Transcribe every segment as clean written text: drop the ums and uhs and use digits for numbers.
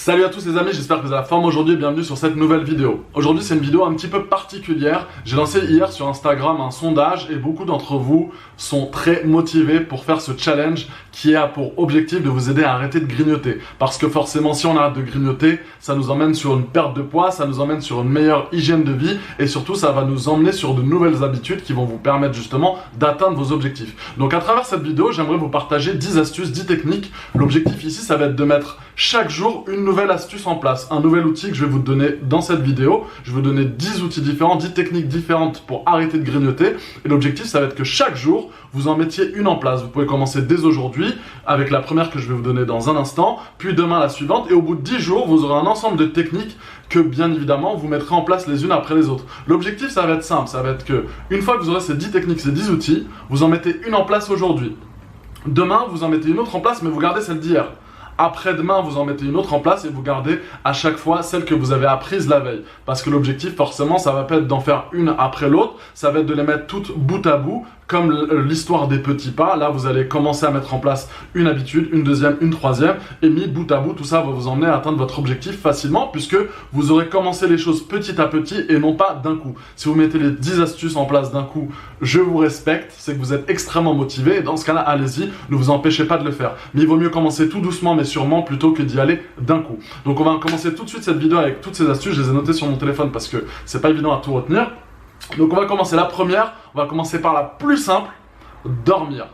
Salut à tous les amis, j'espère que vous avez la forme aujourd'hui et bienvenue sur cette nouvelle vidéo. Aujourd'hui c'est une vidéo un petit peu particulière. J'ai lancé hier sur Instagram un sondage et beaucoup d'entre vous sont très motivés pour faire ce challenge qui a pour objectif de vous aider à arrêter de grignoter. Parce que forcément si on arrête de grignoter, ça nous emmène sur une perte de poids, ça nous emmène sur une meilleure hygiène de vie et surtout ça va nous emmener sur de nouvelles habitudes qui vont vous permettre justement d'atteindre vos objectifs. Donc à travers cette vidéo, j'aimerais vous partager 10 astuces, 10 techniques. L'objectif ici ça va être de mettre chaque jour une nouvelle astuce en place, un nouvel outil que je vais vous donner dans cette vidéo. Je vais vous donner 10 outils différents, 10 techniques différentes pour arrêter de grignoter. Et l'objectif, ça va être que chaque jour, vous en mettiez une en place. Vous pouvez commencer dès aujourd'hui avec la première que je vais vous donner dans un instant, puis demain la suivante. Et au bout de 10 jours, vous aurez un ensemble de techniques que bien évidemment, vous mettrez en place les unes après les autres. L'objectif, ça va être simple. Ça va être que une fois que vous aurez ces 10 techniques, ces 10 outils, vous en mettez une en place aujourd'hui. Demain, vous en mettez une autre en place, mais vous gardez celle d'hier. Après-demain, vous en mettez une autre en place et vous gardez à chaque fois celle que vous avez apprise la veille. Parce que l'objectif, forcément, ça va pas être d'en faire une après l'autre, ça va être de les mettre toutes bout à bout, comme l'histoire des petits pas. Là, vous allez commencer à mettre en place une habitude, une deuxième, une troisième, et mis bout à bout, tout ça va vous emmener à atteindre votre objectif facilement, puisque vous aurez commencé les choses petit à petit et non pas d'un coup. Si vous mettez les 10 astuces en place d'un coup, je vous respecte, c'est que vous êtes extrêmement motivé, et dans ce cas-là, allez-y, ne vous empêchez pas de le faire. Mais il vaut mieux commencer tout doucement, mais sûrement, plutôt que d'y aller d'un coup. Donc on va commencer tout de suite cette vidéo avec toutes ces astuces, je les ai notées sur mon téléphone parce que c'est pas évident à tout retenir. Donc on va commencer la première, on va commencer par la plus simple, dormir.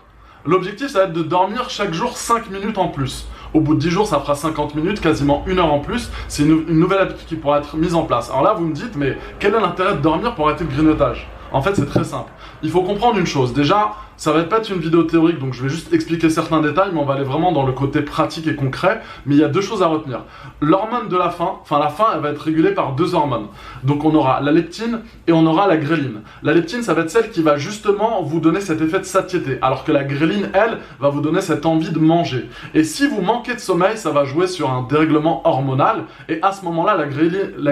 L'objectif ça va être de dormir chaque jour 5 minutes en plus. Au bout de 10 jours, ça fera 50 minutes, quasiment 1 heure en plus. C'est une nouvelle habitude qui pourra être mise en place. Alors là, vous me dites, mais quel est l'intérêt de dormir pour arrêter le grignotage? En fait, c'est très simple. Il faut comprendre une chose. Déjà, ça va pas être une vidéo théorique, donc je vais juste expliquer certains détails, mais on va aller vraiment dans le côté pratique et concret. Mais il y a deux choses à retenir. L'hormone de la faim, elle va être régulée par deux hormones. Donc on aura la leptine et on aura la gréline. La leptine, ça va être celle qui va justement vous donner cet effet de satiété, alors que la gréline, elle, va vous donner cette envie de manger. Et si vous manquez de sommeil, ça va jouer sur un dérèglement hormonal, et à ce moment-là, la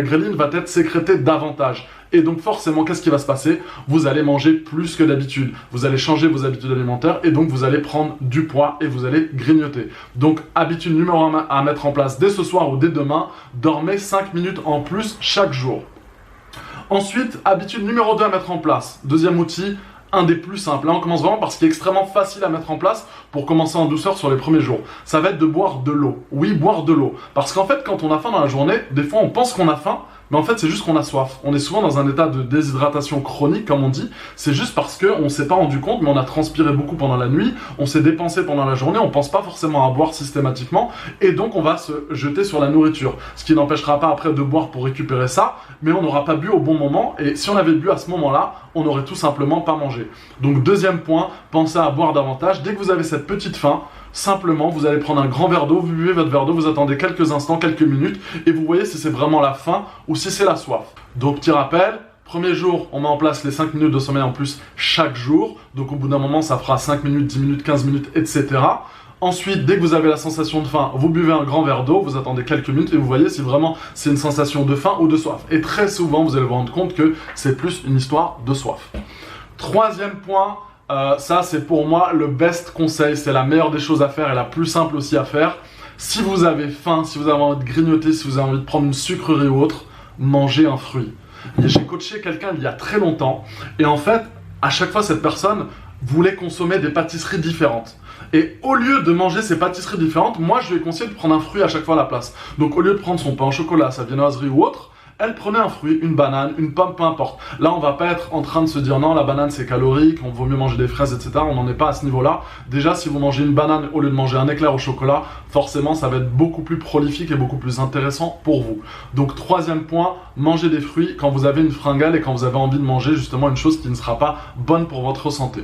gréline va être sécrétée davantage. Et donc forcément, qu'est-ce qui va se passer? Vous allez manger plus que d'habitude. Vous allez changer vos habitudes alimentaires et donc vous allez prendre du poids et vous allez grignoter. Donc habitude numéro 1 à mettre en place dès ce soir ou dès demain, dormez 5 minutes en plus chaque jour. Ensuite, habitude numéro 2 à mettre en place. Deuxième outil, un des plus simples. Là, on commence vraiment par ce qui est extrêmement facile à mettre en place pour commencer en douceur sur les premiers jours. Ça va être de boire de l'eau. Oui, boire de l'eau. Parce qu'en fait, quand on a faim dans la journée, des fois on pense qu'on a faim, mais en fait, c'est juste qu'on a soif. On est souvent dans un état de déshydratation chronique, comme on dit. C'est juste parce qu'on ne s'est pas rendu compte, mais on a transpiré beaucoup pendant la nuit, on s'est dépensé pendant la journée, on ne pense pas forcément à boire systématiquement, et donc on va se jeter sur la nourriture. Ce qui n'empêchera pas après de boire pour récupérer ça, mais on n'aura pas bu au bon moment, et si on avait bu à ce moment-là, on n'aurait tout simplement pas mangé. Donc deuxième point, pensez à boire davantage. Dès que vous avez cette petite faim, simplement, vous allez prendre un grand verre d'eau, vous buvez votre verre d'eau, vous attendez quelques instants, quelques minutes, et vous voyez si c'est vraiment la faim ou si c'est la soif. Donc, petit rappel, premier jour, on met en place les 5 minutes de sommeil en plus chaque jour. Donc, au bout d'un moment, ça fera 5 minutes, 10 minutes, 15 minutes, etc. Ensuite, dès que vous avez la sensation de faim, vous buvez un grand verre d'eau, vous attendez quelques minutes et vous voyez si vraiment c'est une sensation de faim ou de soif. Et très souvent, vous allez vous rendre compte que c'est plus une histoire de soif. Troisième point, ça c'est pour moi le best conseil, c'est la meilleure des choses à faire et la plus simple aussi à faire. Si vous avez faim, si vous avez envie de grignoter, si vous avez envie de prendre une sucrerie ou autre, mangez un fruit. J'ai coaché quelqu'un il y a très longtemps et en fait, à chaque fois cette personne voulait consommer des pâtisseries différentes. Et au lieu de manger ces pâtisseries différentes, moi je lui ai conseillé de prendre un fruit à chaque fois à la place. Donc au lieu de prendre son pain au chocolat, sa viennoiserie ou autre, elle prenait un fruit, une banane, une pomme, peu importe. Là, on va pas être en train de se dire non, la banane c'est calorique, on vaut mieux manger des fraises, etc. On n'en est pas à ce niveau-là. Déjà, si vous mangez une banane au lieu de manger un éclair au chocolat, forcément, ça va être beaucoup plus prolifique et beaucoup plus intéressant pour vous. Donc, troisième point, mangez des fruits quand vous avez une fringale et quand vous avez envie de manger justement une chose qui ne sera pas bonne pour votre santé.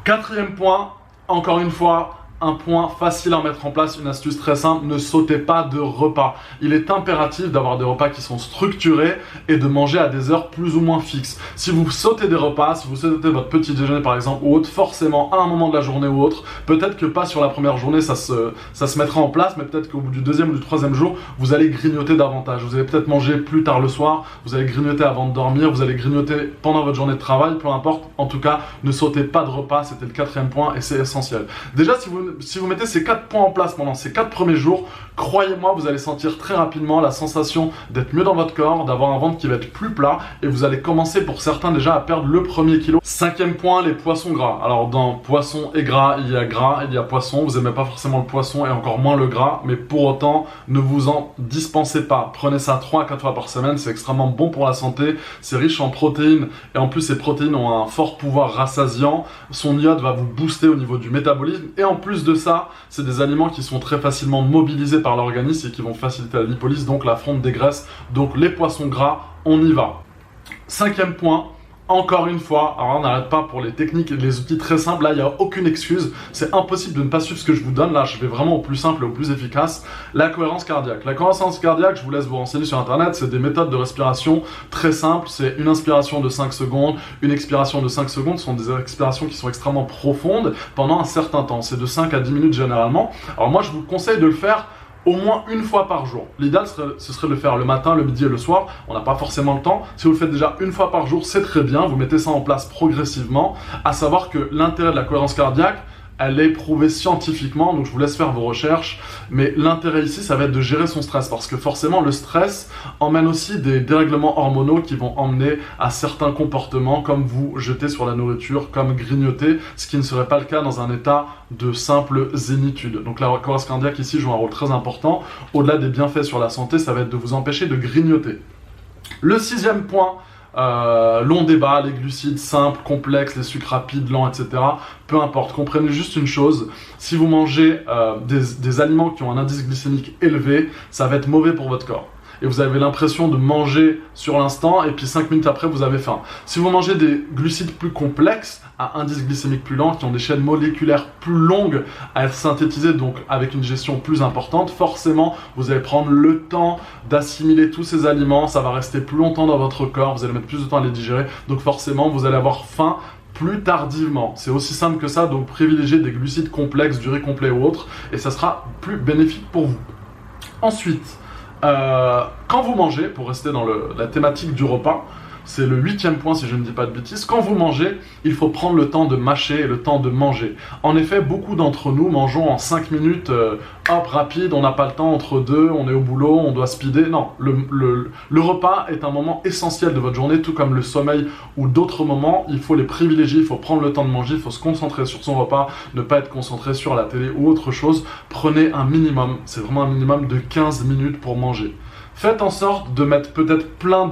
Quatrième point, encore une fois, un point facile à mettre en place, une astuce très simple, ne sautez pas de repas. Il est impératif d'avoir des repas qui sont structurés et de manger à des heures plus ou moins fixes. Si vous sautez des repas, si vous sautez votre petit déjeuner par exemple ou autre, forcément à un moment de la journée ou autre, peut-être que pas sur la première journée ça se mettra en place, mais peut-être qu'au bout du deuxième ou du troisième jour, vous allez grignoter davantage. Vous allez peut-être manger plus tard le soir, vous allez grignoter avant de dormir, vous allez grignoter pendant votre journée de travail, peu importe. En tout cas, ne sautez pas de repas, c'était le quatrième point et c'est essentiel. Déjà, si vous si vous mettez ces 4 points en place pendant ces 4 premiers jours, croyez-moi, vous allez sentir très rapidement la sensation d'être mieux dans votre corps, d'avoir un ventre qui va être plus plat et vous allez commencer pour certains déjà à perdre le premier kilo. 5e point, les poissons gras. Alors dans poisson et gras, il y a poisson. Vous n'aimez pas forcément le poisson et encore moins le gras, mais pour autant, ne vous en dispensez pas. Prenez ça 3 à 4 fois par semaine, c'est extrêmement bon pour la santé, c'est riche en protéines et en plus ces protéines ont un fort pouvoir rassasiant. Son iode va vous booster au niveau du métabolisme et en plus de ça, c'est des aliments qui sont très facilement mobilisés par l'organisme et qui vont faciliter la lipolyse, donc la fonte des graisses. Donc les poissons gras, on y va. 5e point, encore une fois, alors on n'arrête pas pour les techniques et les outils très simples, là il n'y a aucune excuse, c'est impossible de ne pas suivre ce que je vous donne, là je vais vraiment au plus simple et au plus efficace, la cohérence cardiaque. La cohérence cardiaque, je vous laisse vous renseigner sur internet, c'est des méthodes de respiration très simples, c'est une inspiration de 5 secondes, une expiration de 5 secondes, ce sont des expirations qui sont extrêmement profondes pendant un certain temps, c'est de 5 à 10 minutes généralement. Alors moi je vous conseille de le faire au moins une fois par jour. L'idéal, ce serait de le faire le matin, le midi et le soir. On n'a pas forcément le temps. Si vous le faites déjà une fois par jour, c'est très bien. Vous mettez ça en place progressivement. À savoir que l'intérêt de la cohérence cardiaque, elle est prouvée scientifiquement, donc je vous laisse faire vos recherches. Mais l'intérêt ici, ça va être de gérer son stress, parce que forcément, le stress emmène aussi des dérèglements hormonaux qui vont emmener à certains comportements, comme vous jeter sur la nourriture, comme grignoter, ce qui ne serait pas le cas dans un état de simple zénitude. Donc la cohérence cardiaque ici joue un rôle très important. Au-delà des bienfaits sur la santé, ça va être de vous empêcher de grignoter. Le 6e point, long débat, les glucides simples, complexes, les sucres rapides, lents, etc. Peu importe, comprenez juste une chose, si vous mangez des aliments qui ont un indice glycémique élevé, ça va être mauvais pour votre corps. Et vous avez l'impression de manger sur l'instant et puis 5 minutes après vous avez faim. Si vous mangez des glucides plus complexes, à indice glycémique plus lent, qui ont des chaînes moléculaires plus longues à être synthétisées, donc avec une digestion plus importante, forcément vous allez prendre le temps d'assimiler tous ces aliments, ça va rester plus longtemps dans votre corps, vous allez mettre plus de temps à les digérer, donc forcément vous allez avoir faim plus tardivement. C'est aussi simple que ça, donc privilégiez des glucides complexes, du riz complet ou autre, et ça sera plus bénéfique pour vous. Ensuite, quand vous mangez, pour rester dans la thématique du repas, c'est le 8e point si je ne dis pas de bêtises, quand vous mangez, il faut prendre le temps de mâcher et le temps de manger. En effet, beaucoup d'entre nous mangeons en 5 minutes, hop, rapide, on n'a pas le temps entre deux, on est au boulot, on doit speeder. Non, le repas est un moment essentiel de votre journée, tout comme le sommeil ou d'autres moments, il faut les privilégier, il faut prendre le temps de manger, il faut se concentrer sur son repas, ne pas être concentré sur la télé ou autre chose. Prenez un minimum, c'est vraiment un minimum de 15 minutes pour manger. Faites en sorte de mettre peut-être plein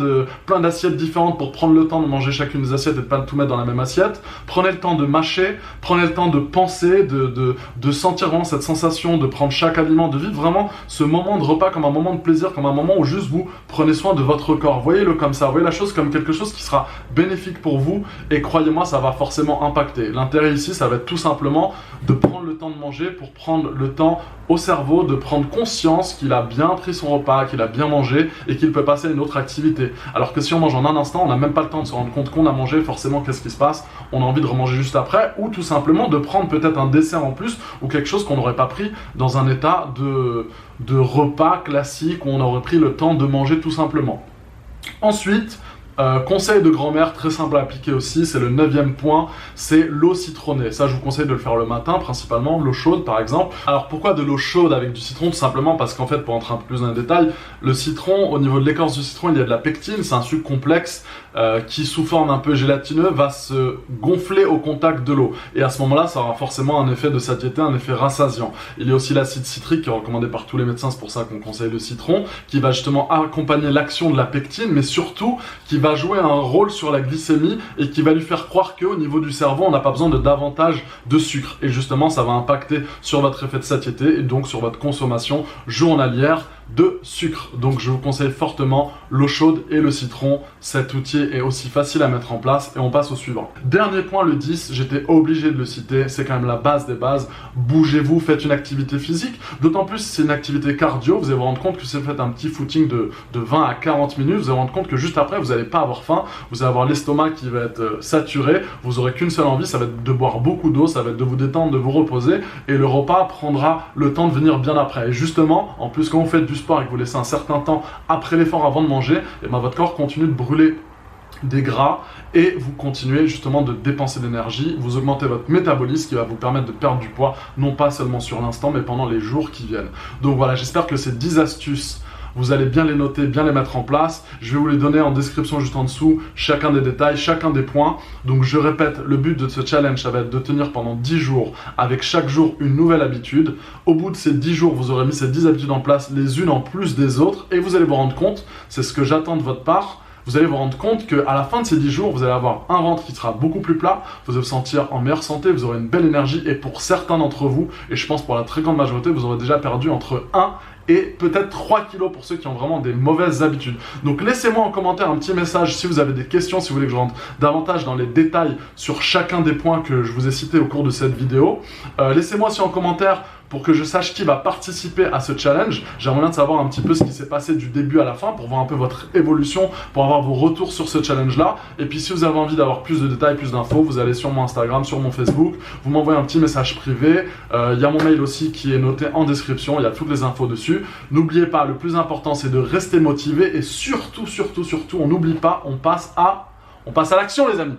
d'assiettes différentes pour prendre le temps de manger chacune des assiettes et de ne pas tout mettre dans la même assiette. Prenez le temps de mâcher, prenez le temps de penser, de sentir vraiment cette sensation de prendre chaque aliment, de vivre vraiment ce moment de repas comme un moment de plaisir, comme un moment où juste vous prenez soin de votre corps. Voyez-le comme ça, voyez la chose comme quelque chose qui sera bénéfique pour vous et croyez-moi, ça va forcément impacter. L'intérêt ici, ça va être tout simplement de prendre le temps de manger pour prendre le temps au cerveau de prendre conscience qu'il a bien pris son repas, qu'il a bien mangé et qu'il peut passer à une autre activité. Alors que si on mange en un instant, on n'a même pas le temps de se rendre compte qu'on a mangé, forcément qu'est-ce qui se passe, on a envie de remanger juste après ou tout simplement de prendre peut-être un dessert en plus ou quelque chose qu'on n'aurait pas pris dans un état de repas classique où on aurait pris le temps de manger tout simplement. Ensuite, conseil de grand-mère très simple à appliquer aussi, c'est le 9e point, c'est l'eau citronnée. Ça, je vous conseille de le faire le matin, principalement l'eau chaude par exemple. Alors pourquoi de l'eau chaude avec du citron? Tout simplement parce qu'en fait, pour entrer un peu plus dans les détails, le citron, au niveau de l'écorce du citron, il y a de la pectine, c'est un sucre complexe qui sous forme un peu gélatineux va se gonfler au contact de l'eau. Et à ce moment-là, ça aura forcément un effet de satiété, un effet rassasiant. Il y a aussi l'acide citrique qui est recommandé par tous les médecins, c'est pour ça qu'on conseille le citron, qui va justement accompagner l'action de la pectine, mais surtout qui va jouer un rôle sur la glycémie et qui va lui faire croire qu'au niveau du cerveau, on n'a pas besoin de davantage de sucre. Et justement, ça va impacter sur votre effet de satiété et donc sur votre consommation journalière de sucre. Donc je vous conseille fortement l'eau chaude et le citron. Cet outil est aussi facile à mettre en place et on passe au suivant. Dernier point, le 10, j'étais obligé de le citer, c'est quand même la base des bases. Bougez-vous, faites une activité physique, d'autant plus si c'est une activité cardio, vous allez vous rendre compte que si vous faites un petit footing de 20 à 40 minutes, vous allez vous rendre compte que juste après, vous n'allez pas avoir faim, vous allez avoir l'estomac qui va être saturé, vous aurez qu'une seule envie, ça va être de boire beaucoup d'eau, ça va être de vous détendre, de vous reposer et le repas prendra le temps de venir bien après. Et justement, en plus quand vous faites du sport et que vous laissez un certain temps après l'effort avant de manger, et ben votre corps continue de brûler des gras et vous continuez justement de dépenser de l'énergie, vous augmentez votre métabolisme qui va vous permettre de perdre du poids, non pas seulement sur l'instant mais pendant les jours qui viennent. Donc voilà, j'espère que ces 10 astuces, vous allez bien les noter, bien les mettre en place. Je vais vous les donner en description juste en dessous, chacun des détails, chacun des points. Donc je répète, le but de ce challenge, ça va être de tenir pendant 10 jours, avec chaque jour une nouvelle habitude. Au bout de ces 10 jours, vous aurez mis ces 10 habitudes en place, les unes en plus des autres, et vous allez vous rendre compte, c'est ce que j'attends de votre part, vous allez vous rendre compte qu'à la fin de ces 10 jours, vous allez avoir un ventre qui sera beaucoup plus plat, vous allez vous sentir en meilleure santé, vous aurez une belle énergie, et pour certains d'entre vous, et je pense pour la très grande majorité, vous aurez déjà perdu entre 1 et peut-être 3 kilos pour ceux qui ont vraiment des mauvaises habitudes. Donc laissez-moi en commentaire un petit message si vous avez des questions, si vous voulez que je rentre davantage dans les détails sur chacun des points que je vous ai cités au cours de cette vidéo. Laissez-moi aussi en commentaire pour que je sache qui va participer à ce challenge. J'aimerais bien de savoir un petit peu ce qui s'est passé du début à la fin pour voir un peu votre évolution, pour avoir vos retours sur ce challenge-là. Et puis si vous avez envie d'avoir plus de détails, plus d'infos, vous allez sur mon Instagram, sur mon Facebook, vous m'envoyez un petit message privé. Il y a mon mail aussi qui est noté en description, il y a toutes les infos dessus. N'oubliez pas, le plus important c'est de rester motivé et surtout, on n'oublie pas, on passe à l'action les amis.